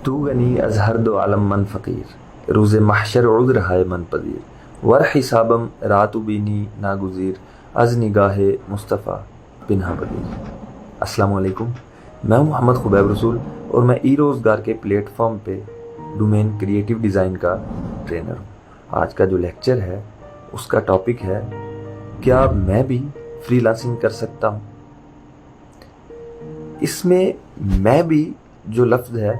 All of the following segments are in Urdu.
تو غنی از ہر دو عالم من فقیر، روز محشر عذر ہائے من پذیر، ور حسابم رات بینی ناگزیر، از نگاہ مصطفیٰ پنہا بدیر۔ السلام علیکم، میں ہوں محمد خبیب رسول اور میں ای روزگار کے پلیٹ فارم پہ ڈومین کریٹیو ڈیزائن کا ٹرینر ہوں۔ آج کا جو لیکچر ہے اس کا ٹاپک ہے کیا میں بھی فری لانسنگ کر سکتا ہوں۔ اس میں بھی جو لفظ ہے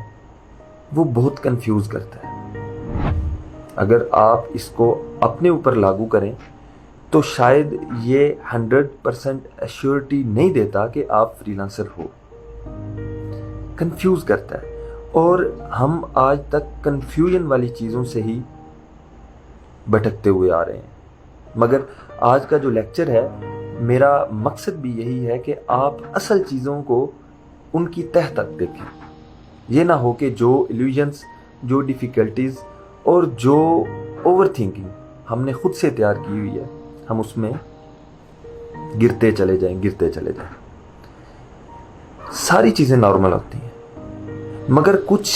وہ بہت کنفیوز کرتا ہے۔ اگر آپ اس کو اپنے اوپر لاگو کریں تو شاید یہ 100% ایشورٹی نہیں دیتا کہ آپ فری لانسر ہو، کنفیوز کرتا ہے، اور ہم آج تک کنفیوژن والی چیزوں سے ہی بھٹکتے ہوئے آ رہے ہیں۔ مگر آج کا جو لیکچر ہے میرا مقصد بھی یہی ہے کہ آپ اصل چیزوں کو ان کی تہ تک دیکھیں۔ یہ نہ ہو کہ جو ایلیوژنس، جو ڈیفیکلٹیز اور جو اوور تھنکنگ ہم نے خود سے تیار کی ہوئی ہے ہم اس میں گرتے چلے جائیں۔ ساری چیزیں نارمل ہوتی ہیں مگر کچھ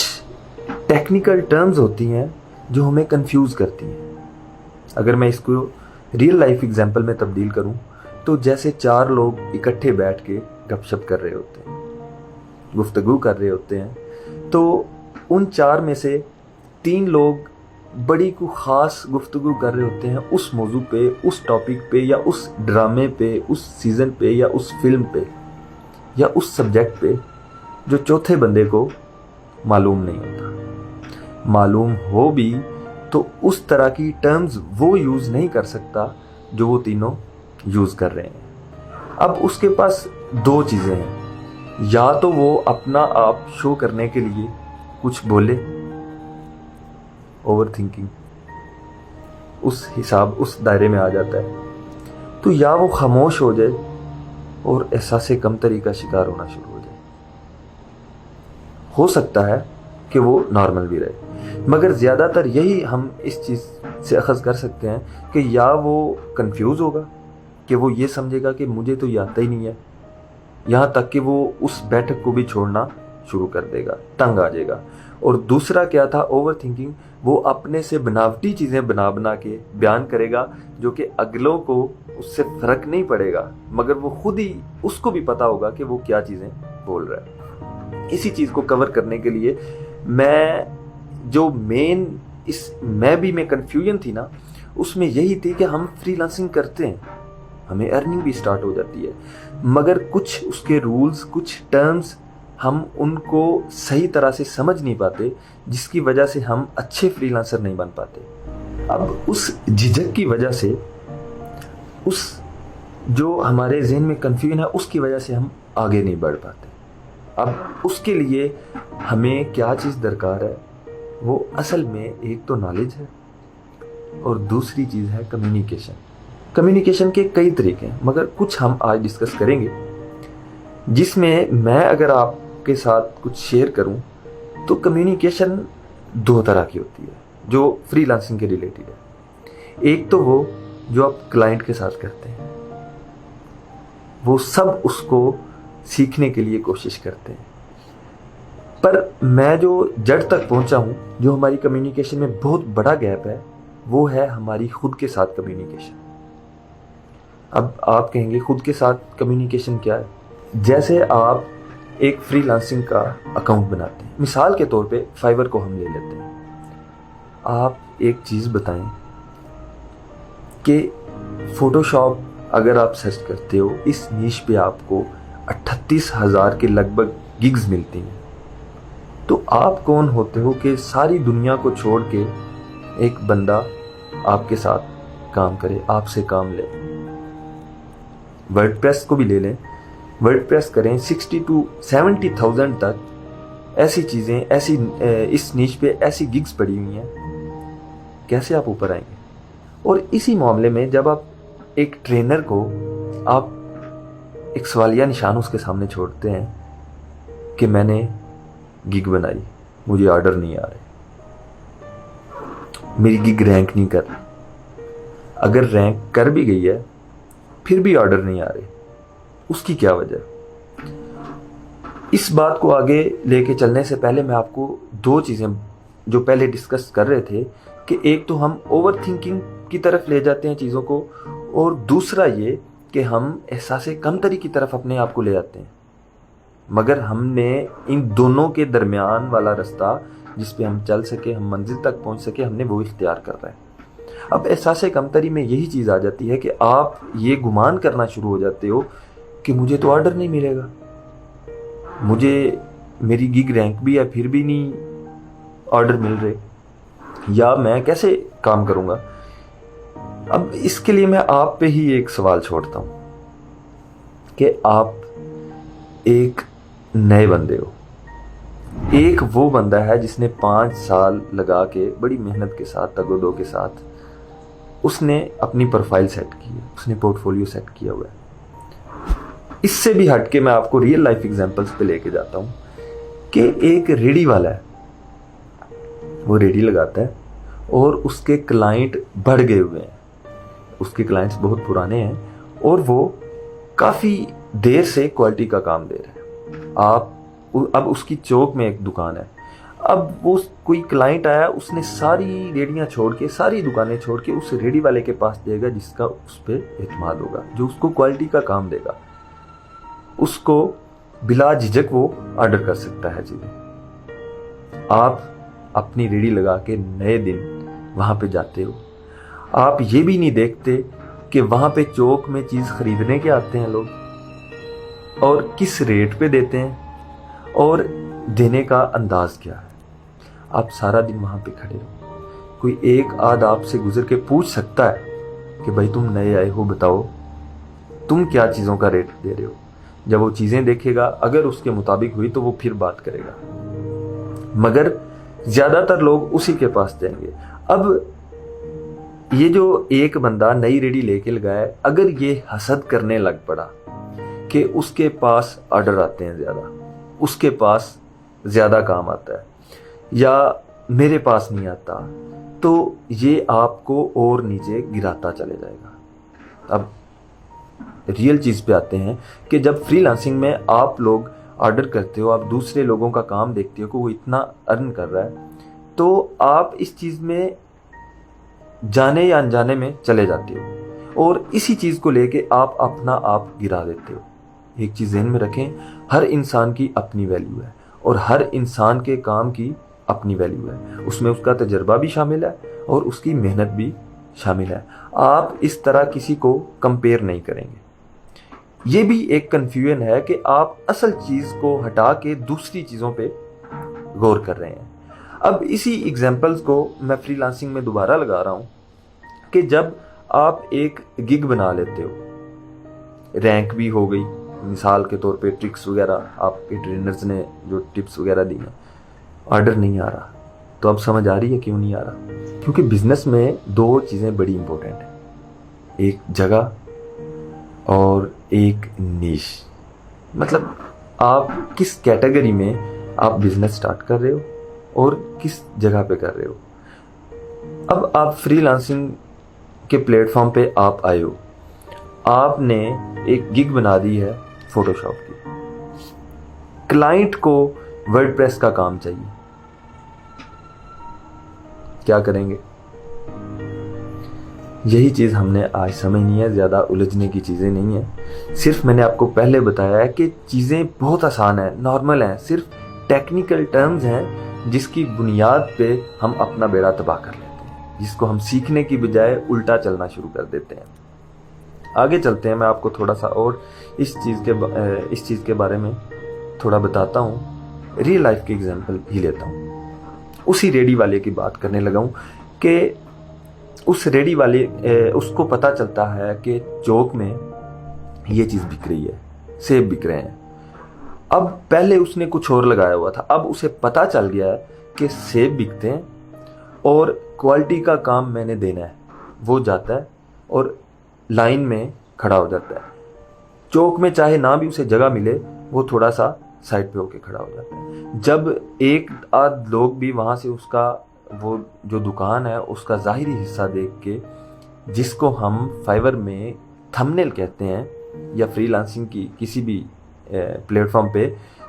ٹیکنیکل ٹرمز ہوتی ہیں جو ہمیں کنفیوز کرتی ہیں۔ اگر میں اس کو ریئل لائف ایگزامپل میں تبدیل کروں تو جیسے 4 لوگ اکٹھے بیٹھ کے گپ شپ کر رہے ہوتے ہیں، گفتگو کر رہے ہوتے ہیں، تو ان 4 میں سے 3 لوگ بڑی کو خاص گفتگو کر رہے ہوتے ہیں اس موضوع پہ، اس ٹاپک پہ، یا اس ڈرامے پہ، اس سیزن پہ، یا اس فلم پہ، یا اس سبجیکٹ پہ جو چوتھے بندے کو معلوم نہیں ہوتا۔ معلوم ہو بھی تو اس طرح کی ٹرمز وہ یوز نہیں کر سکتا جو وہ تینوں یوز کر رہے ہیں۔ اب اس کے پاس 2 چیزیں ہیں، یا تو وہ اپنا آپ شو کرنے کے لیے کچھ بولے، اوور تھنکنگ اس دائرے میں آ جاتا ہے، تو یا وہ خاموش ہو جائے اور احساس کمتری کا شکار ہونا شروع ہو جائے۔ ہو سکتا ہے کہ وہ نارمل بھی رہے، مگر زیادہ تر یہی ہم اس چیز سے اخذ کر سکتے ہیں کہ یا وہ کنفیوز ہوگا کہ وہ یہ سمجھے گا کہ مجھے تو یہ آتا ہی نہیں ہے، یہاں تک کہ وہ اس بیٹھک کو بھی چھوڑنا شروع کر دے گا، تنگ آ جائے گا۔ اور دوسرا کیا تھا، اوور تھنکنگ، وہ اپنے سے بناوٹی چیزیں بنا کے بیان کرے گا جو کہ اگلوں کو اس سے فرق نہیں پڑے گا، مگر وہ خود ہی اس کو بھی پتا ہوگا کہ وہ کیا چیزیں بول رہا ہے۔ اسی چیز کو کور کرنے کے لیے میں کنفیوژن تھی نا، اس میں یہی تھی کہ ہم فری لانسنگ کرتے ہیں، ہمیں ارننگ بھی سٹارٹ ہو جاتی ہے، مگر کچھ اس کے رولز، کچھ ٹرمز ہم ان کو صحیح طرح سے سمجھ نہیں پاتے، جس کی وجہ سے ہم اچھے فری لانسر نہیں بن پاتے۔ اب اس جھجک کی وجہ سے، اس جو ہمارے ذہن میں کنفیوژن ہے اس کی وجہ سے ہم آگے نہیں بڑھ پاتے۔ اب اس کے لیے ہمیں کیا چیز درکار ہے، وہ اصل میں ایک تو نالج ہے اور دوسری چیز ہے کمیونیکیشن۔ کمیونیکیشن کے کئی طریقے ہیں مگر کچھ ہم آج ڈسکس کریں گے، جس میں اگر آپ کے ساتھ کچھ شیئر کروں تو کمیونیکیشن 2 طرح کی ہوتی ہے جو فری لانسنگ کے ریلیٹڈ ہے۔ ایک تو وہ جو آپ کلائنٹ کے ساتھ کرتے ہیں، وہ سب اس کو سیکھنے کے لیے کوشش کرتے ہیں، پر میں جو جڑ تک پہنچا ہوں، جو ہماری کمیونیکیشن میں بہت بڑا گیپ ہے، وہ ہے ہماری خود کے ساتھ کمیونیکیشن۔ اب آپ کہیں گے خود کے ساتھ کمیونیکیشن کیا ہے؟ جیسے آپ ایک فری لانسنگ کا اکاؤنٹ بناتے ہیں، مثال کے طور پہ فائور کو ہم لے لیتے ہیں۔ آپ ایک چیز بتائیں کہ فوٹو شاپ اگر آپ سرچ کرتے ہو، اس نیش پہ آپ کو 38,000 کے لگ بھگ گگز ملتی ہیں، تو آپ کون ہوتے ہو کہ ساری دنیا کو چھوڑ کے ایک بندہ آپ کے ساتھ کام کرے، آپ سے کام لے؟ ورڈ پریس کو بھی لے لیں، ورڈ پریس کریں، 60 to 70,000 تک ایسی چیزیں، اس نیش پہ ایسی گگز پڑی ہوئی ہیں، کیسے آپ اوپر آئیں گے؟ اور اسی معاملے میں جب آپ ایک ٹرینر کو آپ ایک سوالیہ نشان اس کے سامنے چھوڑتے ہیں کہ میں نے گگ بنائی، مجھے آرڈر نہیں آ رہے، میری گگ رینک نہیں کر رہی، اگر رینک کر بھی گئی ہے پھر بھی آرڈر نہیں آ رہے، اس کی کیا وجہ؟ اس بات کو آگے لے کے چلنے سے پہلے میں آپ کو دو چیزیں جو پہلے ڈسکس کر رہے تھے کہ ایک تو ہم اوور تھنکنگ کی طرف لے جاتے ہیں چیزوں کو، اور دوسرا یہ کہ ہم احساس کمتری کی طرف اپنے آپ کو لے جاتے ہیں، مگر ہم نے ان دونوں کے درمیان والا رستہ جس پہ ہم چل سکے، ہم منزل تک پہنچ سکے، ہم نے وہ اختیار کر رہا ہے۔ اب احساس کمتری میں یہی چیز آ جاتی ہے کہ آپ یہ گمان کرنا شروع ہو جاتے ہو کہ مجھے تو آرڈر نہیں ملے گا، مجھے میری گگ رینک بھی ہے پھر بھی نہیں آرڈر مل رہے، یا میں کیسے کام کروں گا۔ اب اس کے لیے میں آپ پہ ہی ایک سوال چھوڑتا ہوں کہ آپ ایک نئے بندے ہو، ایک وہ بندہ ہے جس نے 5 سال لگا کے بڑی محنت کے ساتھ، تگ و دو کے ساتھ اس نے اپنی پروفائل سیٹ کی ہے، اس نے پورٹ فولیو سیٹ کیا ہوا ہے۔ اس سے بھی ہٹ کے میں آپ کو ریئل لائف ایگزامپلس پہ لے کے جاتا ہوں کہ ایک ریڈی والا ہے، وہ ریڈی لگاتا ہے اور اس کے کلائنٹ بڑھ گئے ہوئے ہیں، اس کے کلائنٹس بہت پرانے ہیں اور وہ کافی دیر سے کوالٹی کا کام دے رہے ہیں۔ اب اس کی چوک میں ایک دکان ہے، اب وہ کوئی کلائنٹ آیا، اس نے ساری ریڑیاں چھوڑ کے، ساری دکانیں چھوڑ کے اس ریڈی والے کے پاس جائے گا جس کا اس پہ اعتماد ہوگا، جو اس کو کوالٹی کا کام دے گا، اس کو بلا جھجک وہ آرڈر کر سکتا ہے چیزیں۔ آپ اپنی ریڑی لگا کے نئے دن وہاں پہ جاتے ہو، آپ یہ بھی نہیں دیکھتے کہ وہاں پہ چوک میں چیز خریدنے کے آتے ہیں لوگ، اور کس ریٹ پہ دیتے ہیں، اور دینے کا انداز کیا ہے۔ آپ سارا دن وہاں پہ کھڑے ہو، کوئی ایک آدھ آپ سے گزر کے پوچھ سکتا ہے کہ بھائی تم نئے آئے ہو، بتاؤ تم کیا چیزوں کا ریٹ دے رہے ہو۔ جب وہ چیزیں دیکھے گا، اگر اس کے مطابق ہوئی تو وہ پھر بات کرے گا، مگر زیادہ تر لوگ اسی کے پاس جائیں گے۔ اب یہ جو ایک بندہ نئی ریڈی لے کے لگا ہے، اگر یہ حسد کرنے لگ پڑا کہ اس کے پاس آرڈر آتے ہیں زیادہ، اس کے پاس زیادہ کام آتا ہے، یا میرے پاس نہیں آتا، تو یہ آپ کو اور نیچے گراتا چلے جائے گا۔ اب ریئل چیز پہ آتے ہیں کہ جب فری لانسنگ میں آپ لوگ آرڈر کرتے ہو، آپ دوسرے لوگوں کا کام دیکھتے ہو کہ وہ اتنا ارن کر رہا ہے، تو آپ اس چیز میں جانے یا انجانے میں چلے جاتے ہو، اور اسی چیز کو لے کے آپ اپنا آپ گرا دیتے ہو۔ ایک چیز ذہن میں رکھیں، ہر انسان کی اپنی ویلیو ہے، اور ہر انسان کے کام کی اپنی ویلیو ہے، اس میں اس کا تجربہ بھی شامل ہے اور اس کی محنت بھی شامل ہے۔ آپ اس طرح کسی کو کمپیئر نہیں کریں گے۔ یہ بھی ایک کنفیوژن ہے کہ آپ اصل چیز کو ہٹا کے دوسری چیزوں پہ غور کر رہے ہیں۔ اب اسی ایگزامپلس کو میں فری لانسنگ میں دوبارہ لگا رہا ہوں کہ جب آپ ایک گگ بنا لیتے ہو، رینک بھی ہو گئی، مثال کے طور پہ ٹرکس وغیرہ آپ کے ٹرینرز نے جو ٹپس وغیرہ دی ہیں، آرڈر نہیں آ رہا، تو اب سمجھ آ رہی ہے کیوں نہیں آ رہا؟ کیونکہ بزنس میں دو چیزیں بڑی امپورٹنٹ ہیں، ایک جگہ اور ایک نیش۔ مطلب آپ کس کیٹیگری میں آپ بزنس سٹارٹ کر رہے ہو اور کس جگہ پہ کر رہے ہو۔ اب آپ فری لانسنگ کے پلیٹ فارم پہ آپ آئے ہو، آپ نے ایک گگ بنا دی ہے فوٹو شاپ کی، کلائنٹ کو ورڈ پریس کا کام چاہیے، کیا کریں گے؟ یہی چیز ہم نے آج سمجھنی ہے، زیادہ الجھنے کی چیزیں نہیں ہیں۔ صرف میں نے آپ کو پہلے بتایا ہے کہ چیزیں بہت آسان ہیں، نارمل ہیں، صرف ٹیکنیکل ٹرمز ہیں جس کی بنیاد پہ ہم اپنا بیڑا تباہ کر لیتے ہیں، جس کو ہم سیکھنے کی بجائے الٹا چلنا شروع کر دیتے ہیں۔ آگے چلتے ہیں، میں آپ کو تھوڑا سا اور اس چیز کے بارے میں تھوڑا بتاتا ہوں، ریئل لائف کی ایگزامپل ہی لیتا ہوں۔ اسی ریڈی والے کی بات کرنے لگا ہوں کہ اس ریڈی والے اس کو پتہ چلتا ہے کہ چوک میں یہ چیز بک رہی ہے، سیب بک رہے ہیں۔ اب پہلے اس نے کچھ اور لگایا ہوا تھا، اب اسے پتہ چل گیا ہے کہ سیب بکتے ہیں اور کوالٹی کا کام میں نے دینا ہے۔ وہ جاتا ہے اور لائن میں کھڑا ہو جاتا ہے، چوک میں چاہے نہ بھی اسے جگہ ملے، وہ تھوڑا سا سائڈ پہ ہو کے کھڑا ہو جاتا ہے۔ جب ایک آدھ لوگ بھی وہاں سے اس کا وہ جو دکان ہے اس کا ظاہری حصہ دیکھ کے، جس کو ہم فائور میں تھمبنیل کہتے ہیں یا فری لانسنگ کی کسی بھی پلیٹ فارم پہ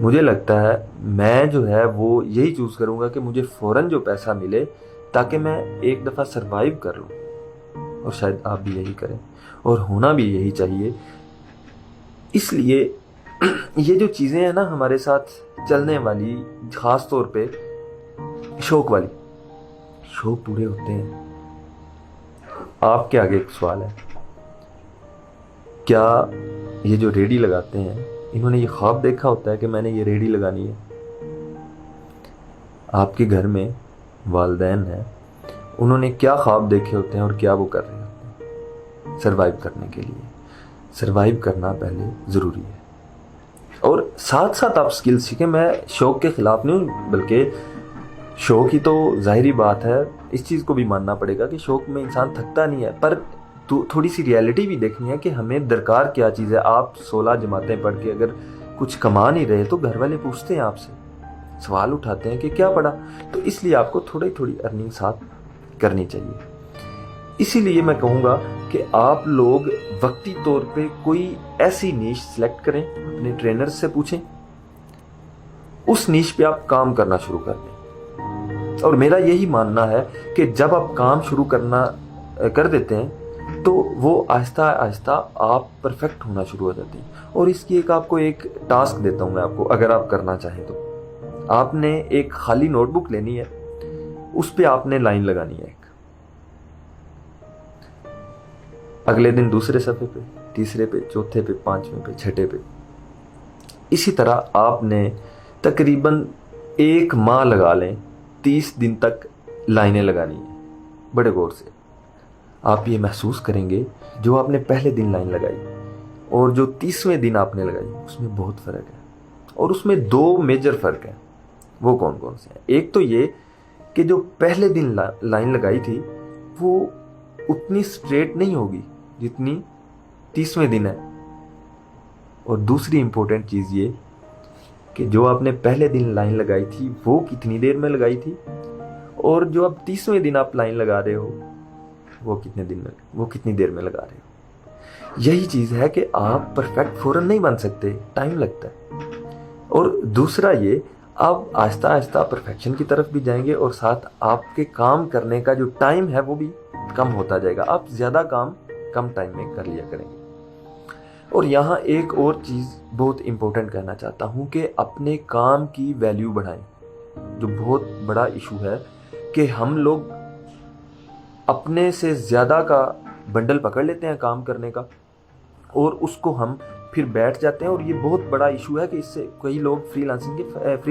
مجھے لگتا ہے میں جو ہے وہ یہی چوز کروں گا کہ مجھے فوراً جو پیسہ ملے تاکہ میں ایک دفعہ سروائیو کر لوں، اور شاید آپ بھی یہی کریں، اور ہونا بھی یہی چاہیے۔ اس لیے یہ جو چیزیں ہیں نا ہمارے ساتھ چلنے والی، خاص طور پہ شوق والی، شوق پورے ہوتے ہیں۔ آپ کے آگے ایک سوال ہے، کیا یہ جو ریڑھی لگاتے ہیں انہوں نے یہ خواب دیکھا ہوتا ہے کہ میں نے یہ ریڑھی لگانی ہے؟ آپ کے گھر میں والدین ہیں، انہوں نے کیا خواب دیکھے ہوتے ہیں اور کیا وہ کر رہے ہوتے ہیں سروائیو کرنے کے لیے؟ سروائیو کرنا پہلے ضروری ہے، اور ساتھ ساتھ آپ سکل سیکھیں۔ میں شوق کے خلاف نہیں ہوں، بلکہ شوق ہی تو ظاہری بات ہے، اس چیز کو بھی ماننا پڑے گا کہ شوق میں انسان تھکتا نہیں ہے، پر تھوڑی سی ریالٹی بھی دیکھنی ہے کہ ہمیں درکار کیا چیز ہے۔ آپ 16 جماعتیں پڑھ کے اگر کچھ کما نہیں رہے تو گھر والے پوچھتے ہیں آپ سے، سوال اٹھاتے ہیں کہ کیا پڑھا، تو اس لیے آپ کو تھوڑی ارننگ ساتھ کرنی چاہیے۔ اسی لیے میں کہوں گا کہ آپ لوگ وقتی طور پہ کوئی ایسی نیش سلیکٹ کریں، اپنے ٹرینر سے پوچھیں، اس نیش پہ آپ کام کرنا شروع کر دیں۔ اور میرا یہی ماننا ہے کہ جب آپ کام شروع کر دیتے ہیں تو وہ آہستہ آہستہ آپ پرفیکٹ ہونا شروع ہو جاتے ہیں۔ اور اس کی آپ کو ایک ٹاسک دیتا ہوں میں آپ کو، اگر آپ کرنا چاہیں تو آپ نے ایک خالی نوٹ بک لینی ہے، اس پہ آپ نے لائن لگانی ہے، ایک اگلے دن دوسرے صفحے پہ، تیسرے پہ، چوتھے پہ، پانچویں پہ، چھٹے پہ، اسی طرح آپ نے تقریباً 1 ماہ لگا لیں، 30 دن تک لائنیں لگانی ہیں۔ بڑے غور سے آپ یہ محسوس کریں گے جو آپ نے پہلے دن لائن لگائی اور جو 30ویں دن آپ نے لگائی، اس میں بہت فرق ہے، اور اس میں 2 میجر فرق ہیں۔ وہ کون کون سے ہیں؟ ایک تو یہ کہ جو پہلے دن لائن لگائی تھی وہ اتنی سٹریٹ نہیں ہوگی جتنی 30ویں دن ہے، اور دوسری امپورٹنٹ چیز یہ کہ جو آپ نے پہلے دن لائن لگائی تھی وہ کتنی دیر میں لگائی تھی، اور جو اب 30ویں دن آپ لائن لگا رہے ہو وہ کتنی دیر میں لگا رہے ہو۔ یہی چیز ہے کہ آپ پرفیکٹ فوراً نہیں بن سکتے، ٹائم لگتا ہے۔ اور دوسرا یہ، آپ آہستہ آہستہ پرفیکشن کی طرف بھی جائیں گے، اور ساتھ آپ کے کام کرنے کا جو ٹائم ہے وہ بھی کم ہوتا جائے گا، آپ زیادہ کام کم ٹائم میں کر لیا کریں گے۔ اور یہاں ایک اور چیز بہت امپورٹنٹ کہنا چاہتا ہوں کہ اپنے کام کی ویلیو بڑھائیں۔ جو بہت بڑا ایشو ہے کہ ہم لوگ اپنے سے زیادہ کا بنڈل پکڑ لیتے ہیں کام کرنے کا، اور اس کو ہم پھر بیٹھ جاتے ہیں، اور یہ بہت بڑا ایشو ہے کہ اس سے کئی لوگ فری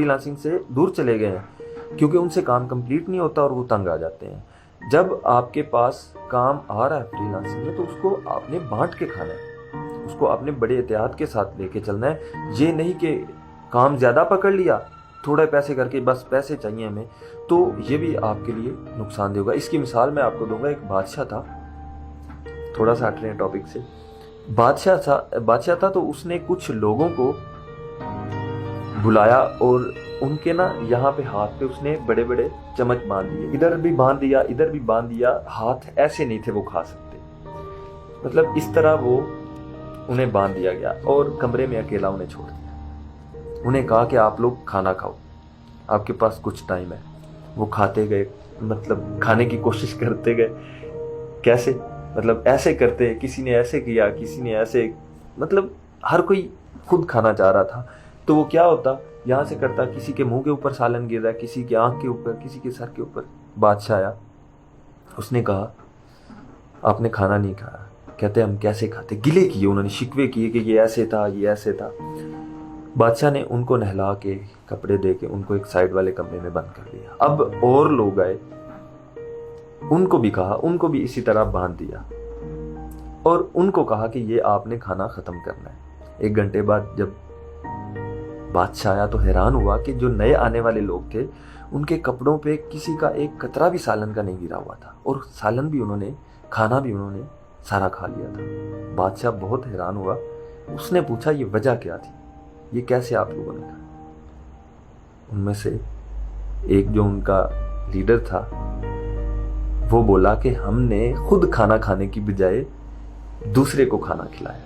لانسنگ سے دور چلے گئے ہیں، کیونکہ ان سے کام کمپلیٹ نہیں ہوتا اور وہ تنگ آ جاتے ہیں۔ جب آپ کے پاس کام آ رہا ہے فری لانسنگ میں تو اس کو آپ نے بانٹ کے کھانا ہے، اس کو آپ نے بڑے احتیاط کے ساتھ لے کے چلنا ہے۔ یہ نہیں کہ کام زیادہ پکڑ لیا تھوڑے پیسے کر کے، بس پیسے چاہیے ہمیں، تو یہ بھی آپ کے لیے نقصان دہ ہوگا۔ اس کی مثال میں آپ کو دوں گا۔ ایک بادشاہ تھا، تھوڑا سا ہٹ رہے ہیں ٹاپک سے، بادشاہ تھا تو اس نے کچھ لوگوں کو بلایا، اور ان کے یہاں پہ ہاتھ پہ اس نے بڑے بڑے چمچ باندھ دیے، ادھر بھی باندھ دیا ادھر بھی باندھ دیا، ہاتھ ایسے نہیں تھے وہ کھا سکتے، مطلب اس طرح وہ انہیں باندھ دیا گیا، اور کمرے میں اکیلا انہیں چھوڑ دیا۔ انہیں کہا کہ آپ لوگ کھانا کھاؤ، آپ کے پاس کچھ ٹائم ہے۔ وہ کھاتے گئے، مطلب کھانے کی کوشش کرتے گئے، کیسے؟ مطلب ایسے کرتے، کسی نے ایسے کیا، کسی نے ایسے، مطلب ہر کوئی خود کھانا چاہ رہا تھا۔ تو وہ کیا ہوتا، یہاں سے کرتا، کسی کے منہ کے اوپر سالن گر رہا ہے، کسی کے آنکھ کے اوپر، کسی کے سر کے اوپر۔ بادشاہ آیا، اس نے کہا آپ نے کھانا نہیں کھایا۔ کہتے ہم کیسے کھاتے؟ گلے کیے، انہوں نے شکوے کیے کہ یہ ایسے تھا، یہ ایسے تھا۔ بادشاہ نے ان کو نہلا کے کپڑے دے کے ان کو ایک سائڈ والے کمرے میں بند کر دیا۔ اب اور لوگ آئے، ان کو بھی کہا، ان کو بھی اسی طرح باندھ دیا، اور ان کو کہا کہ یہ آپ نے کھانا ختم کرنا ہے۔ 1 گھنٹے بعد جب بادشاہ آیا تو حیران ہوا کہ جو نئے آنے والے لوگ تھے ان کے کپڑوں پہ کسی کا ایک قطرہ بھی سالن کا نہیں گرا ہوا تھا، اور سالن بھی انہوں نے، کھانا بھی انہوں نے سارا کھا لیا تھا۔ بادشاہ بہت حیران ہوا، اس نے پوچھا یہ وجہ کیا تھی، یہ کیسے آپ لوگوں نے کھا؟ ان میں سے ایک جو ان کا لیڈر تھا وہ بولا کہ ہم نے خود کھانا کھانے کی بجائے دوسرے کو کھانا کھلایا۔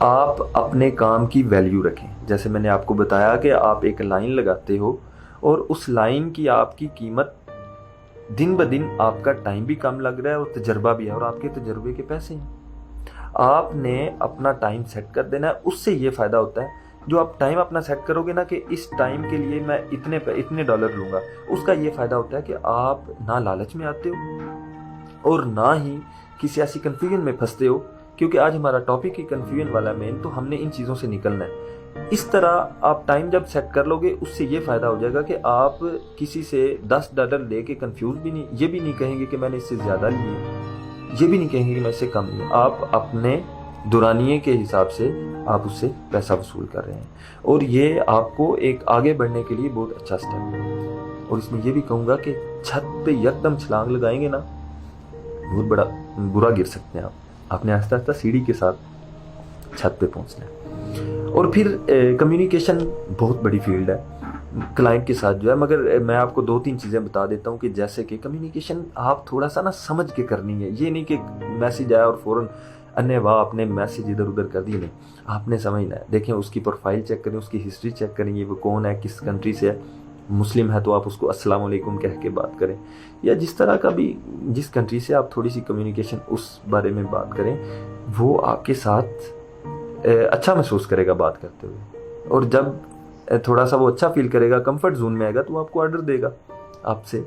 آپ اپنے کام کی ویلیو رکھیں. جیسے میں نے آپ کو بتایا کہ آپ ایک لائن لگاتے ہو اور اس لائن کی آپ کی قیمت دن بدن آپ کا ٹائم بھی کم لگ رہا ہے اور تجربہ بھی ہے اور آپ کے تجربے کے پیسے ہیں. آپ نے اپنا ٹائم سیٹ کر دینا ہے. اس سے یہ فائدہ ہوتا ہے جو آپ ٹائم اپنا سیٹ کرو گے نا کہ اس ٹائم کے لیے میں اتنے ڈالر لوں گا, اس کا یہ فائدہ ہوتا ہے کہ آپ نہ لالچ میں آتے ہو اور نہ ہی کسی ایسی کنفیوژن میں پھنستے ہو, کیونکہ آج ہمارا ٹاپک ہی کنفیوژن والا مین, تو ہم نے ان چیزوں سے نکلنا ہے. اس طرح آپ ٹائم جب سیٹ کر لو گے اس سے یہ فائدہ ہو جائے گا کہ آپ کسی سے $10 لے کے کنفیوز بھی نہیں, یہ بھی نہیں کہیں گے کہ میں نے اس سے زیادہ لیے, یہ بھی نہیں کہیں گے کہ میں اس سے کم لیے. آپ اپنے دورانیے کے حساب سے آپ اس سے پیسہ وصول کر رہے ہیں اور یہ آپ کو ایک آگے بڑھنے کے لیے بہت اچھا سٹیپ ہے. اور اس میں یہ بھی کہوں گا کہ چھت پہ یکدم چھلانگ لگائیں گے نا, بہت بڑا برا گر سکتے ہیں آپ نے آہستہ آہستہ سیڑھی کے ساتھ چھت پہ پہنچنا ہے. اور پھر کمیونیکیشن بہت بڑی فیلڈ ہے کلائنٹ کے ساتھ جو ہے, مگر میں آپ کو 2-3 چیزیں بتا دیتا ہوں کہ جیسے کہ کمیونیکیشن آپ تھوڑا سا نا سمجھ کے کرنی ہے. یہ نہیں کہ میسیج آیا اور فوراً واہ آپ نے میسیج ادھر ادھر کر دیے, نہیں, آپ نے سمجھنا ہے. دیکھیں اس کی پروفائل چیک کریں, اس کی ہسٹری چیک کریں, یہ وہ کون ہے, کس کنٹری سے ہے. مسلم ہے تو آپ اس کو السلام علیکم کہہ کے بات کریں, یا جس طرح کا بھی جس کنٹری سے آپ تھوڑی سی کمیونیکیشن اس بارے میں بات کریں, وہ آپ کے ساتھ اچھا محسوس کرے گا بات کرتے ہوئے. اور جب تھوڑا سا وہ اچھا فیل کرے گا, کمفرٹ زون میں آئے گا, تو وہ آپ کو آرڈر دے گا, آپ سے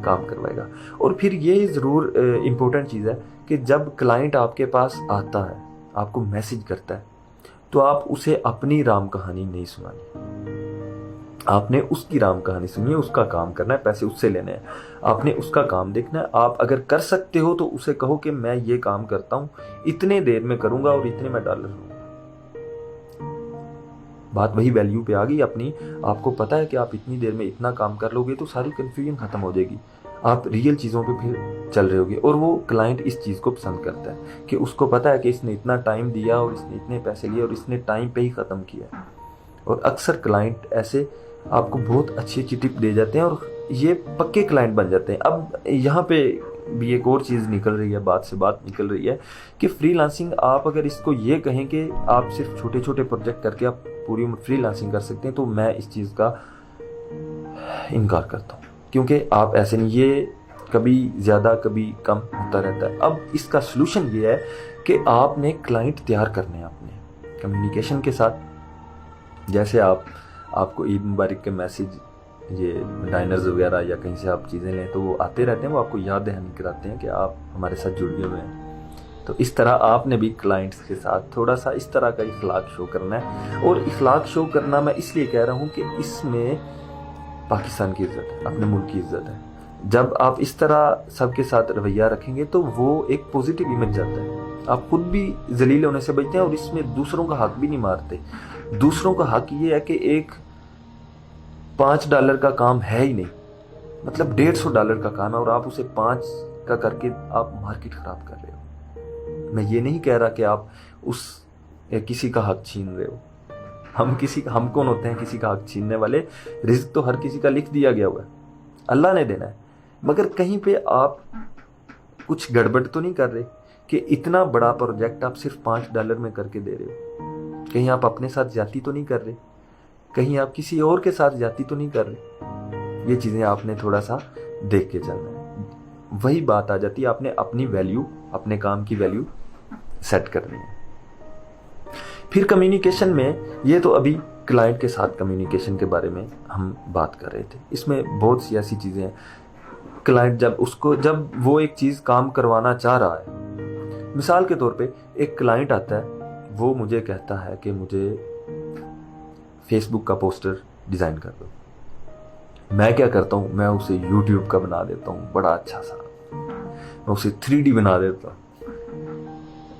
کام کروائے گا. اور پھر یہ ضرور امپورٹنٹ چیز ہے کہ جب کلائنٹ آپ کے پاس آتا ہے, آپ کو میسیج کرتا ہے, تو آپ اسے اپنی رام کہانی نہیں سنانی. آپ نے اس کی رام کہانی سنی ہے, اس کا کام کرنا ہے, پیسے اس سے لینے ہیں, آپ نے اس کا کام دیکھنا ہے. آپ اگر کر سکتے ہو تو اسے کہو کہ میں یہ کام کرتا ہوں, اتنے دیر میں کروں گا اور اتنے میں ڈالر لوں گا. بات وہی ویلیو پہ آ گئی اپنی. آپ کو پتا ہے کہ آپ اتنی دیر میں اتنا کام کر لو گے تو ساری کنفیوژن ختم ہو جائے گی, آپ ریئل چیزوں پہ پھر چل رہے ہوگے. اور وہ کلائنٹ اس چیز کو پسند کرتا ہے کہ اس کو پتا ہے کہ اس نے اتنا ٹائم دیا اور اس نے اتنے پیسے لیے اور اس نے ٹائم پہ ہی ختم کیا. اور اکثر کلائنٹ ایسے آپ کو بہت اچھی اچھی ٹپ دے جاتے ہیں اور یہ پکے کلائنٹ بن جاتے ہیں. اب یہاں پہ بھی ایک اور چیز نکل رہی ہے, بات سے بات نکل رہی ہے کہ فری لانسنگ, آپ اگر اس کو یہ کہیں کہ آپ صرف چھوٹے چھوٹے پروجیکٹ کر کے آپ پوری عمر فری لانسنگ کر سکتے ہیں, تو میں اس چیز کا انکار کرتا ہوں, کیونکہ آپ ایسے نہیں, یہ کبھی زیادہ کبھی کم ہوتا رہتا ہے. اب اس کا سلوشن یہ ہے کہ آپ نے کلائنٹ تیار کرنے ہیں اپنے کمیونیکیشن کے ساتھ. جیسے آپ کو عید مبارک کے میسیج, یہ ڈائنرز وغیرہ یا کہیں سے آپ چیزیں لیں تو وہ آتے رہتے ہیں, وہ آپ کو یاد دہانی کراتے ہیں کہ آپ ہمارے ساتھ جڑ گئے ہوئے ہیں. تو اس طرح آپ نے بھی کلائنٹس کے ساتھ تھوڑا سا اس طرح کا اخلاق شو کرنا ہے. اور اخلاق شو کرنا میں اس لیے کہہ رہا ہوں کہ اس میں پاکستان کی عزت ہے, اپنے ملک کی عزت ہے. جب آپ اس طرح سب کے ساتھ رویہ رکھیں گے تو وہ ایک پوزیٹیو امیج جاتا ہے. آپ خود بھی ذلیل ہونے سے بچتے ہیں اور اس میں دوسروں کا حق بھی نہیں مارتے. دوسروں کا حق یہ ہے کہ ایک $5 کا کام ہے ہی نہیں, مطلب $150 کا کام ہے اور آپ اسے 5 کا کر کے آپ مارکیٹ خراب کر رہے ہو. میں یہ نہیں کہہ رہا کہ آپ اس کسی کا حق چھین رہے ہو. ہم کون ہوتے ہیں کسی کا حق چھیننے والے؟ رزق تو ہر کسی کا لکھ دیا گیا ہوا ہے, اللہ نے دینا ہے. مگر کہیں پہ آپ کچھ گڑبڑ تو نہیں کر رہے کہ اتنا بڑا پروجیکٹ آپ صرف $5 میں کر کے دے رہے ہو؟ کہیں آپ اپنے ساتھ زیادتی تو نہیں کر رہے؟ کہیں آپ کسی اور کے ساتھ زیادتی تو نہیں کر رہے؟ یہ چیزیں آپ نے تھوڑا سا دیکھ کے چلنا ہے. وہی بات آ جاتی ہے, آپ نے اپنی ویلیو, اپنے کام کی ویلیو سیٹ کرنی ہے. پھر کمیونیکیشن میں, یہ تو ابھی کلائنٹ کے ساتھ کمیونیکیشن کے بارے میں ہم بات کر رہے تھے, اس میں بہت سی ایسی چیزیں ہیں. کلائنٹ جب وہ ایک چیز کام کروانا چاہ رہا ہے, مثال کے طور پہ ایک کلائنٹ آتا ہے, وہ مجھے کہتا ہے کہ مجھے فیس بک کا پوسٹر ڈیزائن کر دو. میں کیا کرتا ہوں, میں اسے یوٹیوب کا بنا دیتا ہوں بڑا اچھا سا, میں اسے 3D بنا دیتا ہوں,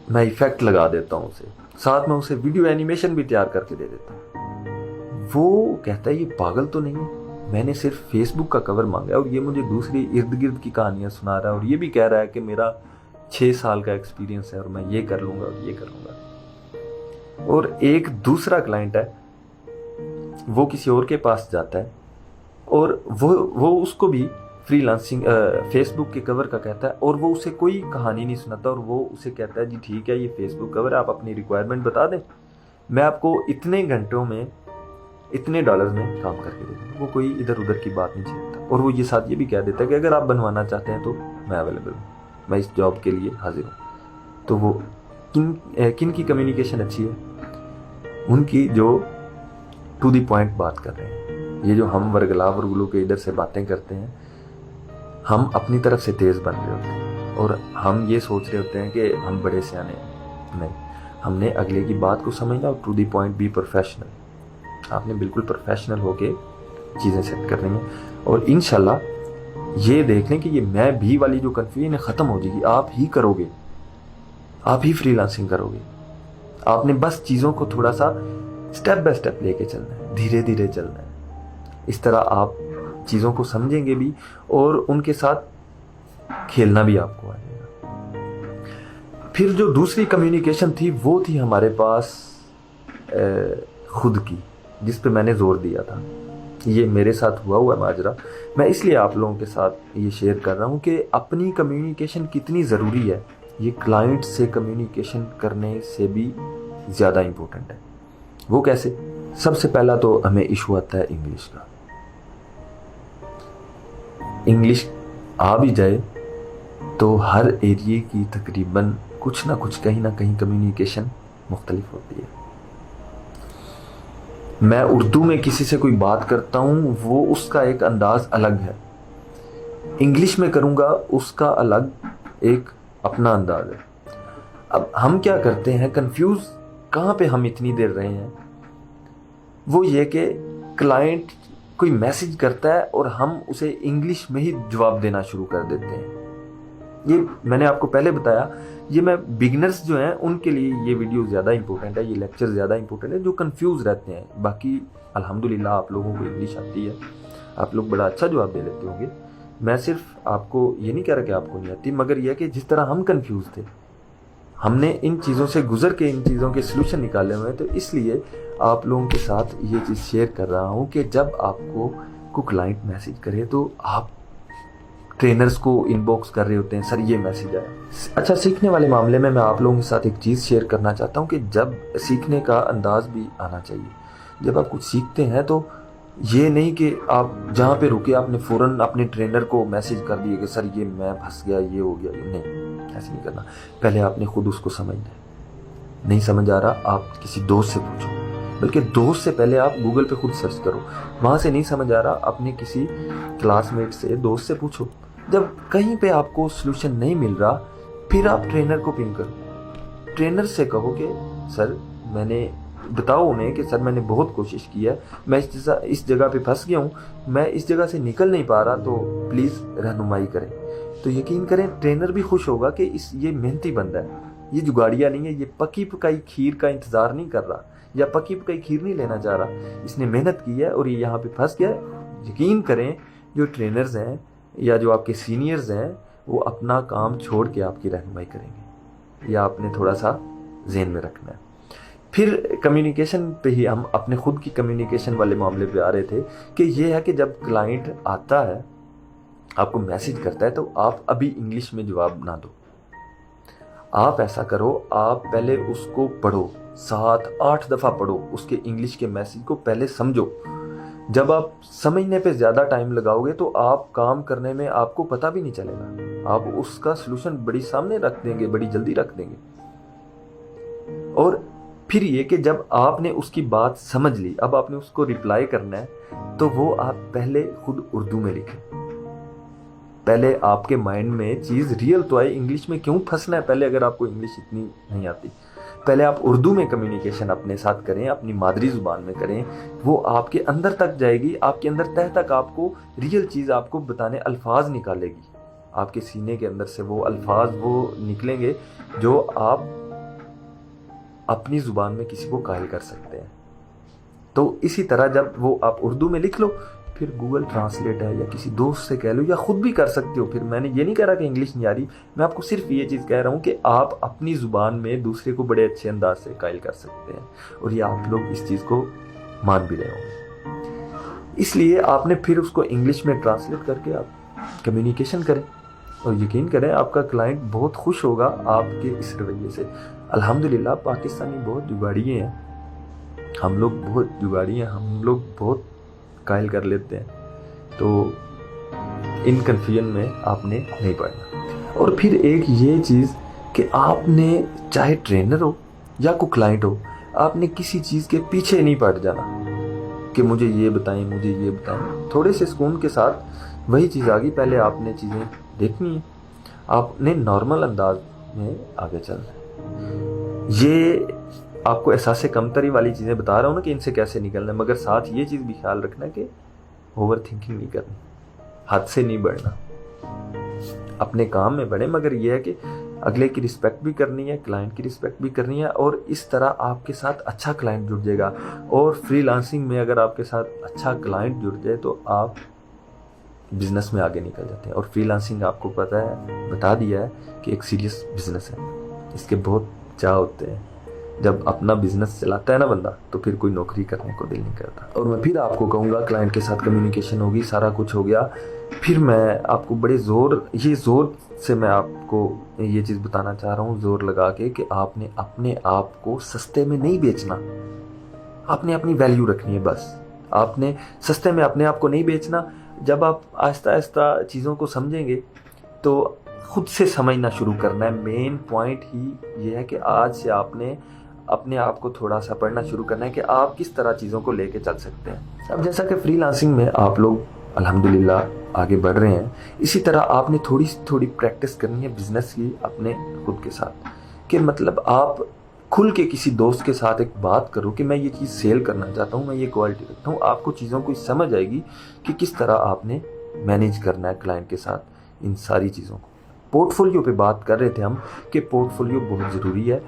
میں ایفیکٹ لگا دیتا ہوں اسے, ساتھ میں اسے ویڈیو اینیمیشن بھی تیار کر کے دے دیتا ہوں. وہ کہتا ہے یہ پاگل تو نہیں ہے, میں نے صرف فیس بک کا کور مانگا ہے اور یہ مجھے دوسری ارد گرد کی کہانیاں سنا رہا ہے اور یہ بھی کہہ رہا ہے کہ میرا 6 سال کا ایکسپیرینس ہے اور میں یہ کر لوں گا اور یہ کر لوں گا. اور ایک دوسرا کلائنٹ ہے, وہ کسی اور کے پاس جاتا ہے اور وہ اس کو بھی فری لانسنگ فیس بک کے کور کا کہتا ہے اور وہ اسے کوئی کہانی نہیں سناتا اور وہ اسے کہتا ہے جی ٹھیک ہے یہ فیس بک کور ہے, آپ اپنی ریکوائرمنٹ بتا دیں, میں آپ کو اتنے گھنٹوں میں اتنے ڈالرز میں کام کر کے دے دوں. وہ کوئی ادھر ادھر کی بات نہیں چھیڑتا اور وہ یہ ساتھ یہ بھی کہہ دیتا ہے کہ اگر آپ بنوانا چاہتے ہیں تو میں اویلیبل ہوں, میں اس جاب کے لیے حاضر ہوں. تو وہ کن کی کمیونیکیشن اچھی ہے؟ ان کی جو ٹو دی پوائنٹ بات کر رہے ہیں. یہ جو ہم ورگلا ورگلو کے ادھر سے باتیں کرتے ہیں, ہم اپنی طرف سے تیز بن رہے ہوتے ہیں اور ہم یہ سوچ رہے ہوتے ہیں کہ ہم بڑے سیانے ہیں. نہیں, ہم نے اگلے کی بات کو سمجھنا اور to the point be professional. آپ نے بالکل پروفیشنل ہو کے چیزیں سیٹ کرنی ہیں اور انشاءاللہ یہ دیکھ لیں کہ یہ میں بھی والی جو کنفیوژن ختم ہو جائے گی. آپ ہی کرو گے, آپ ہی فری لانسنگ کرو گے. آپ نے بس چیزوں کو تھوڑا سا سٹیپ بائی سٹیپ لے کے چلنا ہے, دھیرے دھیرے چلنا ہے. اس طرح آپ چیزوں کو سمجھیں گے بھی اور ان کے ساتھ کھیلنا بھی آپ کو آ جائے گا. پھر جو دوسری کمیونیکیشن تھی وہ تھی ہمارے پاس خود کی, جس پہ میں نے زور دیا تھا. یہ میرے ساتھ ہوا ماجرا, میں اس لیے آپ لوگوں کے ساتھ یہ شیئر کر رہا ہوں کہ اپنی کمیونیکیشن کتنی ضروری ہے. یہ کلائنٹ سے کمیونیکیشن کرنے سے بھی زیادہ امپورٹنٹ ہے. وہ کیسے؟ سب سے پہلا تو ہمیں ایشو آتا ہے انگلش کا. انگلش آ بھی جائے تو ہر ایریے کی تقریباً کچھ نہ کچھ کہیں نہ کہیں کمیونیکیشن مختلف ہوتی ہے. میں اردو میں کسی سے کوئی بات کرتا ہوں, وہ اس کا ایک انداز الگ ہے. انگلش میں کروں گا, اس کا الگ ایک اپنا انداز ہے. اب ہم کیا کرتے ہیں, کنفیوز کہاں پہ ہم اتنی دیر رہے ہیں, وہ یہ کہ کلائنٹ کوئی میسج کرتا ہے اور ہم اسے انگلش میں ہی جواب دینا شروع کر دیتے ہیں. یہ میں نے آپ کو پہلے بتایا, یہ میں بگنرز جو ہیں ان کے لیے یہ ویڈیو زیادہ امپورٹنٹ ہے, یہ لیکچر زیادہ امپورٹنٹ ہے, جو کنفیوز رہتے ہیں. باقی الحمدللہ آپ لوگوں کو انگلش آتی ہے, آپ لوگ بڑا اچھا جواب دے لیتے ہوں گے. میں صرف آپ کو یہ نہیں کہہ رہا کہ آپ کو نہیں آتی, مگر یہ کہ جس طرح ہم کنفیوز تھے, ہم نے ان چیزوں سے گزر کے ان چیزوں کے سلوشن نکالے ہوئے ہیں. تو اس لیے آپ لوگوں کے ساتھ یہ چیز شیئر کر رہا ہوں کہ جب آپ کو کلائنٹ میسج کرے تو آپ ٹرینرز کو ان باکس کر رہے ہوتے ہیں, سر یہ میسج آیا. اچھا, سیکھنے والے معاملے میں آپ لوگوں کے ساتھ ایک چیز شیئر کرنا چاہتا ہوں کہ جب سیکھنے کا انداز بھی آنا چاہیے. جب آپ کچھ سیکھتے ہیں تو یہ نہیں کہ آپ جہاں پہ رکے آپ نے فوراً اپنے ٹرینر کو میسج کر دیے کہ سر یہ میں پھنس گیا, یہ ہو گیا. نہیں, ایسے نہیں کرنا. پہلے آپ نے خود اس کو سمجھنا ہے. نہیں سمجھ آ رہا, آپ کسی دوست سے پوچھو, بلکہ دوست سے پہلے آپ گوگل پہ خود سرچ کرو. وہاں سے نہیں سمجھ آ رہا, اپنے کسی کلاس میٹ سے, دوست سے پوچھو. جب کہیں پہ آپ کو سلوشن نہیں مل رہا, پھر آپ ٹرینر کو پنگ کرو. ٹرینر سے کہو کہ سر میں نے بتاؤ انہیں کہ سر میں نے بہت کوشش کی ہے, میں اس جگہ پہ پھنس گیا ہوں, میں اس جگہ سے نکل نہیں پا رہا, تو پلیز رہنمائی کریں. تو یقین کریں ٹرینر بھی خوش ہوگا کہ یہ محنتی بندہ ہے, یہ جگاڑیا نہیں ہے, یہ پکی پکائی کھیر کا انتظار نہیں کر رہا یا پکی پکائی کھیر نہیں لینا چاہ رہا, اس نے محنت کی ہے اور یہ یہاں پہ پھنس گیا ہے. یقین کریں جو ٹرینرز ہیں یا جو آپ کے سینئرز ہیں وہ اپنا کام چھوڑ کے آپ کی رہنمائی کریں گے. یہ آپ نے تھوڑا سا ذہن میں رکھنا ہے. پھر کمیونیکیشن پہ ہی ہم اپنے خود کی کمیونیکیشن والے معاملے پہ آ رہے تھے کہ یہ ہے کہ جب کلائنٹ آتا ہے آپ کو میسج کرتا ہے تو آپ ابھی انگلش میں جواب نہ دو. آپ ایسا کرو, آپ پہلے اس کو پڑھو, 7-8 دفعہ پڑھو, اس کے انگلش کے میسج کو پہلے سمجھو. جب آپ سمجھنے پہ زیادہ ٹائم لگاؤ گے تو آپ کام کرنے میں آپ کو پتہ بھی نہیں چلے گا, آپ اس کا سلوشن بڑی سامنے رکھ دیں گے, بڑی جلدی رکھ دیں گے. اور پھر یہ کہ جب آپ نے اس کی بات سمجھ لی, اب آپ نے اس کو ریپلائی کرنا ہے, تو وہ آپ پہلے خود اردو میں لکھیں. پہلے آپ کے مائنڈ میں چیز ریئل تو آئے, انگلش میں کیوں پھنسنا ہے پہلے, اگر آپ کو انگلش اتنی نہیں آتی. پہلے آپ اردو میں کمیونیکیشن اپنے ساتھ کریں, اپنی مادری زبان میں کریں, وہ آپ کے اندر تک جائے گی, آپ کے اندر تہ تک آپ کو ریئل چیز آپ کو بتانے الفاظ نکالے گی. آپ کے سینے کے اندر سے وہ الفاظ وہ نکلیں گے جو آپ اپنی زبان میں کسی کو قائل کر سکتے ہیں. تو اسی طرح جب وہ آپ اردو میں لکھ لو, پھر گوگل ٹرانسلیٹ ہے یا کسی دوست سے کہہ لو یا خود بھی کر سکتے ہو. پھر میں نے یہ نہیں کہہ رہا کہ انگلش نہیں آ رہی, میں آپ کو صرف یہ چیز کہہ رہا ہوں کہ آپ اپنی زبان میں دوسرے کو بڑے اچھے انداز سے قائل کر سکتے ہیں, اور یہ آپ لوگ اس چیز کو مان بھی رہے ہوں گے. اس لیے آپ نے پھر اس کو انگلش میں ٹرانسلیٹ کر کے آپ کمیونیکیشن کریں اور یقین کریں آپ کا کلائنٹ بہت خوش ہوگا آپ کے اس رویے سے. الحمدللہ پاکستانی بہت جگاڑی ہیں, ہم لوگ بہت جگاڑی ہیں, ہم لوگ بہت قائل کر لیتے ہیں. تو ان کنفیوژن میں آپ نے نہیں پڑنا. اور پھر ایک یہ چیز کہ آپ نے چاہے ٹرینر ہو یا کوئی کلائنٹ ہو, آپ نے کسی چیز کے پیچھے نہیں پڑ جانا کہ مجھے یہ بتائیں مجھے یہ بتائیں. تھوڑے سے سکون کے ساتھ وہی چیز آ گئی, پہلے آپ نے چیزیں دیکھنی ہیں, آپ نے نارمل انداز میں آگے چلنا ہے. یہ آپ کو احساس کمتری والی چیزیں بتا رہا ہوں نا کہ ان سے کیسے نکلنا ہے, مگر ساتھ یہ چیز بھی خیال رکھنا ہے کہ اوور تھنکنگ نہیں کرنی, حد سے نہیں بڑھنا. اپنے کام میں بڑھیں, مگر یہ ہے کہ اگلے کی رسپیکٹ بھی کرنی ہے, کلائنٹ کی رسپیکٹ بھی کرنی ہے, اور اس طرح آپ کے ساتھ اچھا کلائنٹ جڑ جائے گا. اور فری لانسنگ میں اگر آپ کے ساتھ اچھا کلائنٹ جڑ جائے تو آپ بزنس میں آگے نکل جاتے ہیں. اور فری لانسنگ آپ کو پتہ ہے, بتا دیا ہے کہ ایک سیریس بزنس ہے, اس کے بہت چاہ ہوتے ہیں. جب اپنا بزنس چلاتا ہے نا بندہ تو پھر کوئی نوکری کرنے کو دل نہیں کرتا. اور میں پھر آپ کو کہوں گا کلائنٹ کے ساتھ کمیونیکیشن ہوگی, سارا کچھ ہو گیا, پھر میں آپ کو بڑے زور سے میں آپ کو یہ چیز بتانا چاہ رہا ہوں, زور لگا کے, کہ آپ نے اپنے آپ کو سستے میں نہیں بیچنا. آپ نے اپنی ویلیو رکھنی ہے بس. آپ نے سستے میں اپنے آپ کو نہیں بیچنا. جب آپ آہستہ آہستہ چیزوں کو سمجھیں گے تو خود سے سمجھنا شروع کرنا ہے. مین پوائنٹ ہی یہ ہے کہ آج سے آپ نے اپنے آپ کو تھوڑا سا پڑھنا شروع کرنا ہے کہ آپ کس طرح چیزوں کو لے کے چل سکتے ہیں. اب جیسا کہ فری لانسنگ میں آپ لوگ الحمدللہ آگے بڑھ رہے ہیں, اسی طرح آپ نے تھوڑی پریکٹس کرنی ہے بزنس کی اپنے خود کے ساتھ. کہ مطلب آپ کھل کے کسی دوست کے ساتھ ایک بات کرو کہ میں یہ چیز سیل کرنا چاہتا ہوں, میں یہ کوالٹی رکھتا ہوں. آپ کو چیزوں کو سمجھ آئے گی کہ کس طرح آپ نے مینیج کرنا ہے کلائنٹ کے ساتھ ان ساری چیزوں کو. پورٹ فولیو پہ بات کر رہے تھے ہم کہ پورٹ فولیو بہت ضروری ہے.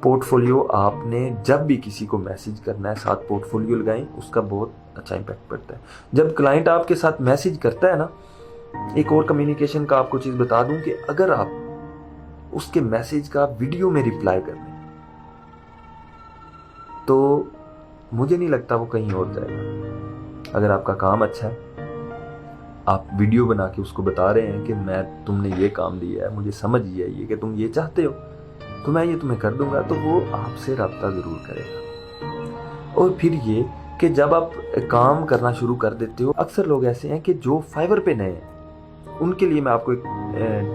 پورٹ فولیو آپ نے جب بھی کسی کو میسیج کرنا ہے ساتھ پورٹ فولیو لگائیں, اس کا بہت اچھا امپیکٹ پڑتا ہے. جب کلائنٹ آپ کے ساتھ میسیج کرتا ہے نا, ایک اور کمیونیکیشن کا آپ کو چیز بتا دوں کہ اگر آپ اس کے میسیج کا ویڈیو میں ریپلائی کر دیں تو مجھے نہیں لگتا وہ کہیں اور جائے گا. اگر آپ کا کام اچھا ہے, آپ ویڈیو بنا کے اس کو بتا رہے ہیں کہ میں تم نے یہ کام دیا ہے, مجھے سمجھ یہ ہے کہ تم یہ چاہتے ہو تو میں یہ تمہیں کر دوں گا, تو وہ آپ سے رابطہ ضرور کرے گا. اور پھر یہ کہ جب آپ کام کرنا شروع کر دیتے ہو, اکثر لوگ ایسے ہیں کہ جو فائور پہ نئے ہیں, ان کے لیے میں آپ کو ایک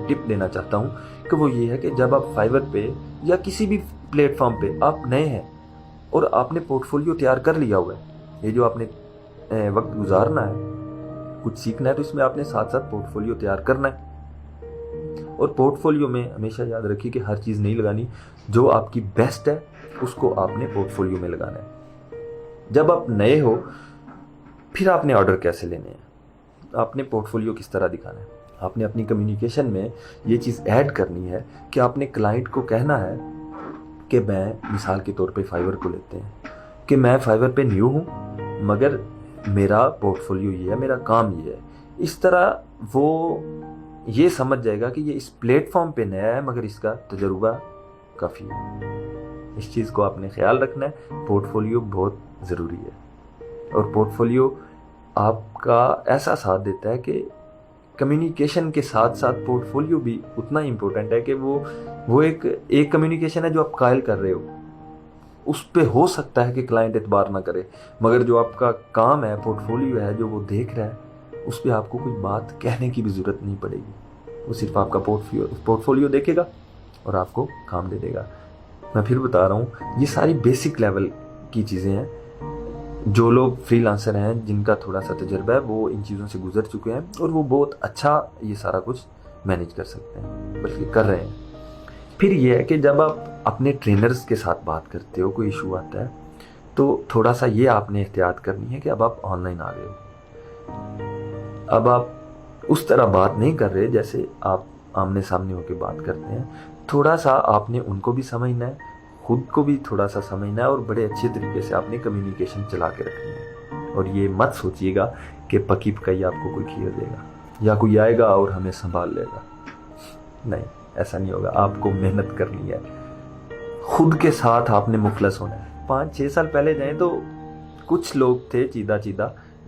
ٹپ دینا چاہتا ہوں کہ وہ یہ ہے کہ جب آپ فائور پہ یا کسی بھی پلیٹ فارم پہ آپ نئے ہیں اور آپ نے پورٹ فولیو تیار کر لیا ہوا ہے, یہ جو آپ نے وقت گزارنا ہے, کچھ سیکھنا ہے, تو اس میں آپ نے ساتھ ساتھ پورٹ فولیو تیار کرنا ہے. اور پورٹ فولیو میں ہمیشہ یاد رکھیے کہ ہر چیز نہیں لگانی, جو آپ کی بیسٹ ہے اس کو آپ نے پورٹ فولیو میں لگانا ہے. جب آپ نئے ہو پھر آپ نے آرڈر کیسے لینے ہیں, آپ نے پورٹ فولیو کس طرح دکھانا ہے. آپ نے اپنی کمیونیکیشن میں یہ چیز ایڈ کرنی ہے کہ آپ نے کلائنٹ کو کہنا ہے کہ میں مثال کے طور پہ فائور کو لیتے ہیں کہ میں فائور پہ نیو ہوں مگر میرا پورٹ فولیو یہ ہے, میرا کام یہ ہے. اس طرح وہ یہ سمجھ جائے گا کہ یہ اس پلیٹ فارم پہ نیا ہے مگر اس کا تجربہ کافی ہے. اس چیز کو آپ نے خیال رکھنا ہے. پورٹ فولیو بہت ضروری ہے, اور پورٹ فولیو آپ کا ایسا ساتھ دیتا ہے کہ کمیونیکیشن کے ساتھ ساتھ پورٹ فولیو بھی اتنا امپورٹنٹ ہے کہ وہ ایک کمیونیکیشن ہے جو آپ قائل کر رہے ہو, اس پہ ہو سکتا ہے کہ کلائنٹ اعتبار نہ کرے, مگر جو آپ کا کام ہے, پورٹ فولیو ہے, جو وہ دیکھ رہا ہے, اس پہ آپ کو کوئی بات کہنے کی بھی ضرورت نہیں پڑے گی. وہ صرف آپ کا پورٹ فولیو دیکھے گا اور آپ کو کام دے دے گا. میں پھر بتا رہا ہوں, یہ ساری بیسک لیول کی چیزیں ہیں. جو لوگ فری لانسر ہیں, جن کا تھوڑا سا تجربہ ہے, وہ ان چیزوں سے گزر چکے ہیں اور وہ بہت اچھا یہ سارا کچھ مینیج کر سکتے ہیں, بلکہ کر رہے ہیں. پھر یہ ہے کہ جب آپ اپنے ٹرینرز کے ساتھ بات کرتے ہو, کوئی ایشو آتا ہے, تو تھوڑا سا یہ آپ نے احتیاط کرنی ہے کہ اب آپ آن لائن آ گئے ہو, اب آپ اس طرح بات نہیں کر رہے جیسے آپ آمنے سامنے ہو کے بات کرتے ہیں. تھوڑا سا آپ نے ان کو بھی سمجھنا ہے, خود کو بھی تھوڑا سا سمجھنا ہے, اور بڑے اچھے طریقے سے آپ نے کمیونیکیشن چلا کے رکھنی ہے. اور یہ مت سوچیے گا کہ پکی پکائی آپ کو کوئی کھیر دے گا یا کوئی آئے گا اور ہمیں سنبھال لے گا. نہیں, ایسا نہیں ہوگا. آپ کو محنت کرنی ہے, خود کے ساتھ آپ نے مخلص ہونا ہے. 5-6 سال پہلے جائیں تو کچھ لوگ تھے چیدہ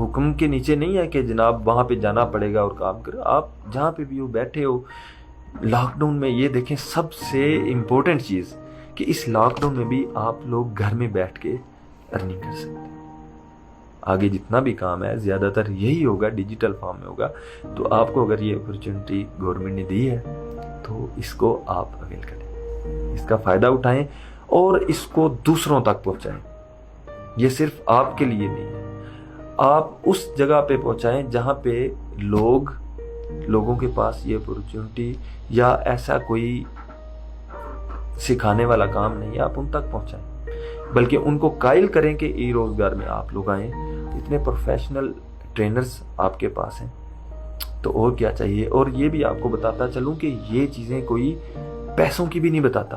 حکم کے نیچے نہیں ہے کہ جناب وہاں پہ جانا پڑے گا اور کام کرو. آپ جہاں پہ بھی ہو بیٹھے ہو. لاک ڈاؤن میں یہ دیکھیں سب سے امپورٹنٹ چیز کہ اس لاک ڈاؤن میں بھی آپ لوگ گھر میں بیٹھ کے ارننگ کر سکتے ہیں. آگے جتنا بھی کام ہے زیادہ تر یہی ہوگا, ڈیجیٹل فارم میں ہوگا. تو آپ کو اگر یہ اپرچونٹی گورنمنٹ نے دی ہے تو اس کو آپ اویل کریں, اس کا فائدہ اٹھائیں اور اس کو دوسروں تک پہنچائیں. یہ صرف آپ کے لیے نہیں ہے, آپ اس جگہ پہ پہنچائیں جہاں پہ لوگوں کے پاس یہ اپرچونٹی یا ایسا کوئی سکھانے والا کام نہیں ہے, آپ ان تک پہنچائیں. بلکہ ان کو قائل کریں کہ ای روزگار میں آپ لوگ آئیں. اتنے پروفیشنل ٹرینرز آپ کے پاس ہیں تو اور کیا چاہیے. اور یہ بھی آپ کو بتاتا چلوں کہ یہ چیزیں کوئی پیسوں کی بھی نہیں بتاتا.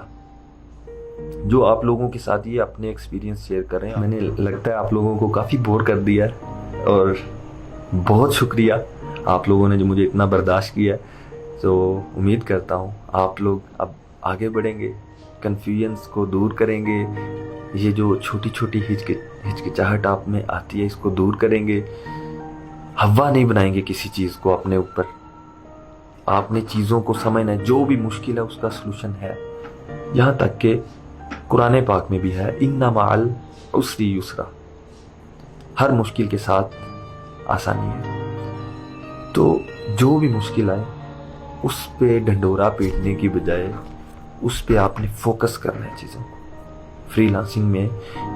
جو آپ لوگوں کے ساتھ یہ اپنے ایکسپیرینس شیئر کر رہے ہیں, میں نے لگتا ہے آپ لوگوں کو کافی بور کر دیا ہے, اور بہت شکریہ آپ لوگوں نے جو مجھے اتنا برداشت کیا ہے. تو امید کرتا ہوں آپ لوگ اب آگے بڑھیں گے, کنفیوژنس کو دور کریں گے, یہ جو چھوٹی چھوٹی ہچکچاہٹ آپ میں آتی ہے اس کو دور کریں گے. ہوا نہیں بنائیں گے کسی چیز کو اپنے اوپر. آپ نے چیزوں کو سمجھنا ہے, جو بھی مشکل ہے اس کا سلوشن ہے. یہاں تک کہ قرآن پاک میں بھی ہے ان مع العسر یسرا, ہر مشکل کے ساتھ آسانی ہے. تو جو بھی مشکل آئے اس پہ ڈھنڈورا پیٹنے کی بجائے اس پہ آپ نے فوکس کرنا ہے چیزوں کو. فری لانسنگ میں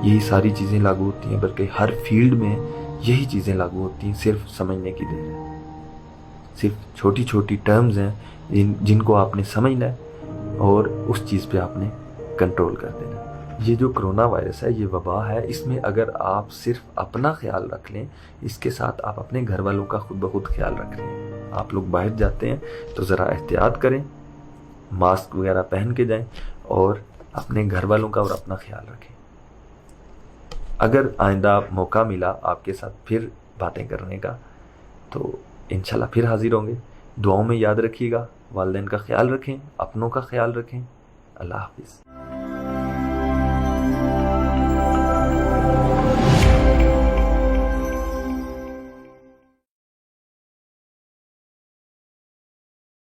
یہی ساری چیزیں لاگو ہوتی ہیں, بلکہ ہر فیلڈ میں یہی چیزیں لاگو ہوتی ہیں. صرف سمجھنے کی دیر ہے, صرف چھوٹی چھوٹی ٹرمز ہیں جن کو آپ نے سمجھنا ہے اور اس چیز پہ آپ نے کنٹرول کر دینا. یہ جو کرونا وائرس ہے, یہ وبا ہے, اس میں اگر آپ صرف اپنا خیال رکھ لیں, اس کے ساتھ آپ اپنے گھر والوں کا خود بخود خیال رکھ لیں. آپ لوگ باہر جاتے ہیں تو ذرا احتیاط کریں, ماسک وغیرہ پہن کے جائیں اور اپنے گھر والوں کا اور اپنا خیال رکھیں. اگر آئندہ موقع ملا آپ کے ساتھ پھر باتیں کرنے کا تو انشاءاللہ پھر حاضر ہوں گے. دعاؤں میں یاد رکھیے گا, والدین کا خیال رکھیں, اپنوں کا خیال رکھیں. اللہ حافظ.